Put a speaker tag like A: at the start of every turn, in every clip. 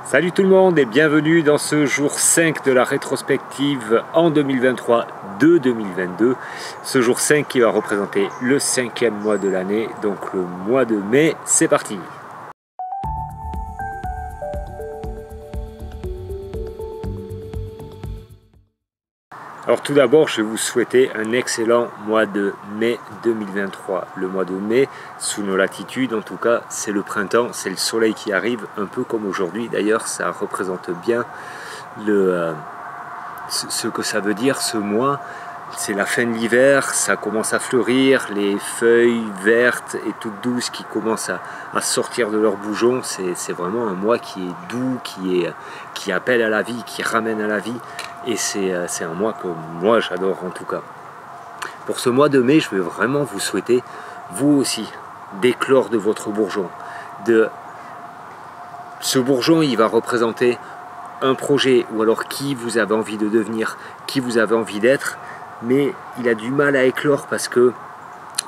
A: Salut tout le monde et bienvenue dans ce jour 5 de la rétrospective en 2023 de 2022. Ce jour 5 qui va représenter le 5e mois de l'année, donc le mois de mai. C'est parti! Alors tout d'abord, je vais vous souhaiter un excellent mois de mai 2023. Le mois de mai, sous nos latitudes, en tout cas, c'est le printemps, c'est le soleil qui arrive, un peu comme aujourd'hui. D'ailleurs, ça représente bien ce que ça veut dire ce mois. C'est la fin de l'hiver, ça commence à fleurir, les feuilles vertes et toutes douces qui commencent à sortir de leurs bourgeons. C'est vraiment un mois qui est doux, qui appelle à la vie, qui ramène à la vie. Et c'est un mois que moi j'adore en tout cas. Pour ce mois de mai, je vais vraiment vous souhaiter, vous aussi, d'éclore de votre bourgeon. Ce bourgeon, il va représenter un projet, ou alors qui vous avez envie de devenir, qui vous avez envie d'être, mais il a du mal à éclore parce que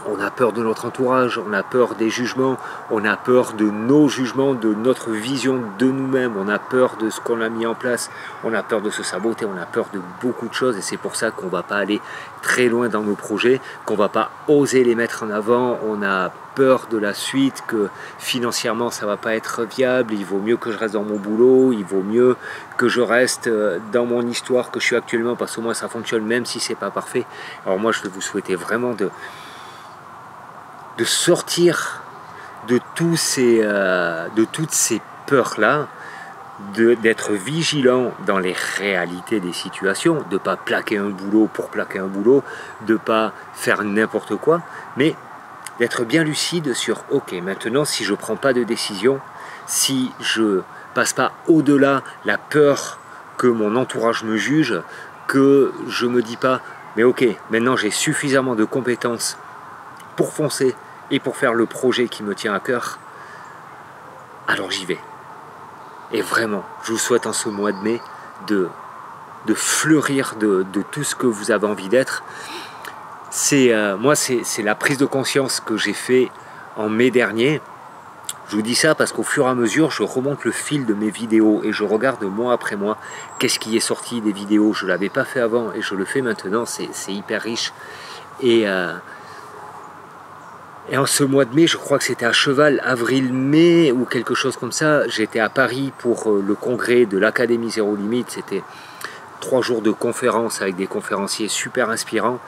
A: on a peur de notre entourage, on a peur des jugements, on a peur de nos jugements, de notre vision de nous-mêmes, on a peur de ce qu'on a mis en place, on a peur de se saboter, on a peur de beaucoup de choses et c'est pour ça qu'on ne va pas aller très loin dans nos projets, qu'on ne va pas oser les mettre en avant, on a peur de la suite, que financièrement ça ne va pas être viable, il vaut mieux que je reste dans mon boulot, il vaut mieux que je reste dans mon histoire que je suis actuellement parce qu'au moins ça fonctionne même si c'est pas parfait. Alors moi je vais vous souhaiter vraiment de sortir de toutes ces peurs-là, d'être vigilant dans les réalités des situations, de ne pas plaquer un boulot pour plaquer un boulot, de ne pas faire n'importe quoi, mais d'être bien lucide sur « Ok, maintenant, si je ne prends pas de décision, si je passe pas au-delà la peur que mon entourage me juge, que je ne me dis pas « Mais ok, maintenant j'ai suffisamment de compétences pour foncer, et pour faire le projet qui me tient à cœur, alors j'y vais. » Et vraiment, je vous souhaite en ce mois de mai de fleurir de tout ce que vous avez envie d'être. Moi, c'est la prise de conscience que j'ai fait en mai dernier. Je vous dis ça parce qu'au fur et à mesure, je remonte le fil de mes vidéos et je regarde mois après mois qu'est-ce qui est sorti des vidéos. Je ne l'avais pas fait avant et je le fais maintenant, c'est hyper riche. Et en ce mois de mai, je crois que c'était à cheval, avril-mai ou quelque chose comme ça, j'étais à Paris pour le congrès de l'Académie Zéro Limite. C'était 3 jours de conférences avec des conférenciers super inspirants,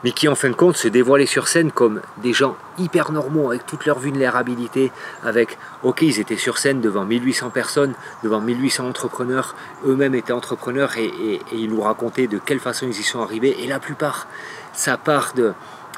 A: mais qui en fin de compte se dévoilaient sur scène comme des gens hyper normaux, avec toute leur vulnérabilité, avec, ok, ils étaient sur scène devant 1800 personnes, devant 1800 entrepreneurs, eux-mêmes étaient entrepreneurs, et ils nous racontaient de quelle façon ils y sont arrivés, et la plupart, ça part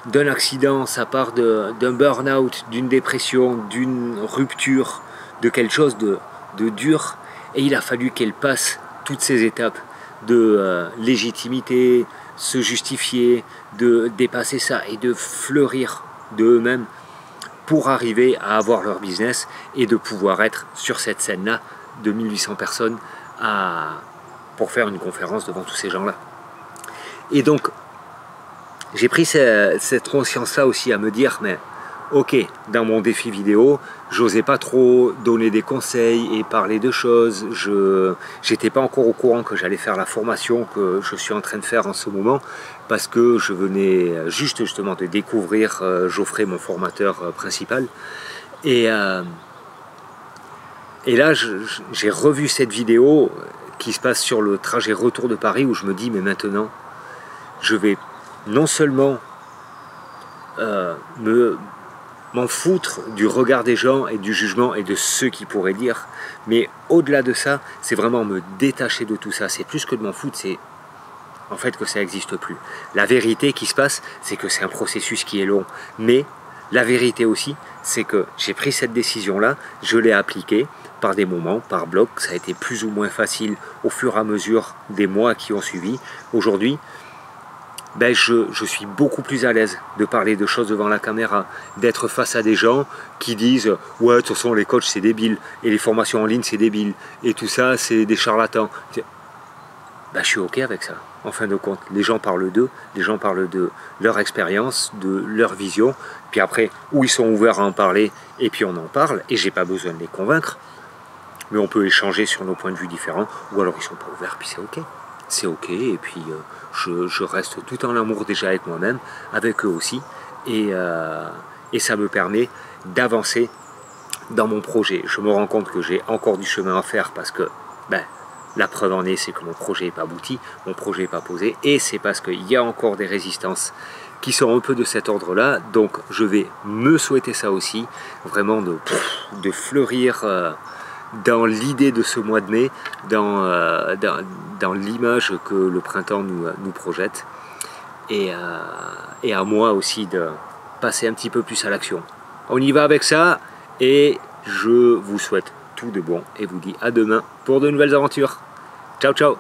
A: d'un accident, ça part d'un burn-out, d'une dépression, d'une rupture, de quelque chose de dur. Et il a fallu qu'elle passe toutes ces étapes de légitimité, se justifier, de dépasser ça et de fleurir de eux-mêmes pour arriver à avoir leur business et de pouvoir être sur cette scène-là de 1800 personnes pour faire une conférence devant tous ces gens-là. Et donc, j'ai pris cette conscience-là aussi à me dire, mais ok, dans mon défi vidéo, j'osais pas trop donner des conseils et parler de choses. J'étais pas encore au courant que j'allais faire la formation que je suis en train de faire en ce moment parce que je venais justement de découvrir Geoffrey, mon formateur principal. Et là, j'ai revu cette vidéo qui se passe sur le trajet retour de Paris où je me dis, mais maintenant, je vais non seulement m'en foutre du regard des gens et du jugement et de ceux qui pourraient dire, mais au-delà de ça, c'est vraiment me détacher de tout ça. C'est plus que de m'en foutre, c'est en fait que ça n'existe plus. La vérité qui se passe, c'est que c'est un processus qui est long, mais la vérité aussi, c'est que j'ai pris cette décision-là, je l'ai appliquée par des moments, par bloc, ça a été plus ou moins facile au fur et à mesure des mois qui ont suivi. Aujourd'hui, ben je suis beaucoup plus à l'aise de parler de choses devant la caméra, d'être face à des gens qui disent « Ouais, de toute façon, les coachs, c'est débile, et les formations en ligne, c'est débile, et tout ça, c'est des charlatans. » Ben, je suis OK avec ça, en fin de compte. Les gens parlent d'eux, les gens parlent de leur expérience, de leur vision, puis après, où ils sont ouverts à en parler, et puis on en parle, et j'ai pas besoin de les convaincre. mais on peut échanger sur nos points de vue différents, ou alors ils sont pas ouverts, puis c'est ok. C'est ok, et puis je reste tout en amour déjà avec moi-même, avec eux aussi, et ça me permet d'avancer dans mon projet. Je me rends compte que j'ai encore du chemin à faire parce que la preuve en est, c'est que mon projet n'est pas abouti, mon projet n'est pas posé, et c'est parce qu'il y a encore des résistances qui sont un peu de cet ordre-là. Donc je vais me souhaiter ça aussi, vraiment de fleurir dans l'idée de ce mois de mai, dans l'image que le printemps nous projette, et à moi aussi de passer un petit peu plus à l'action. On y va avec ça, et je vous souhaite tout de bon, et vous dis à demain pour de nouvelles aventures. Ciao ciao.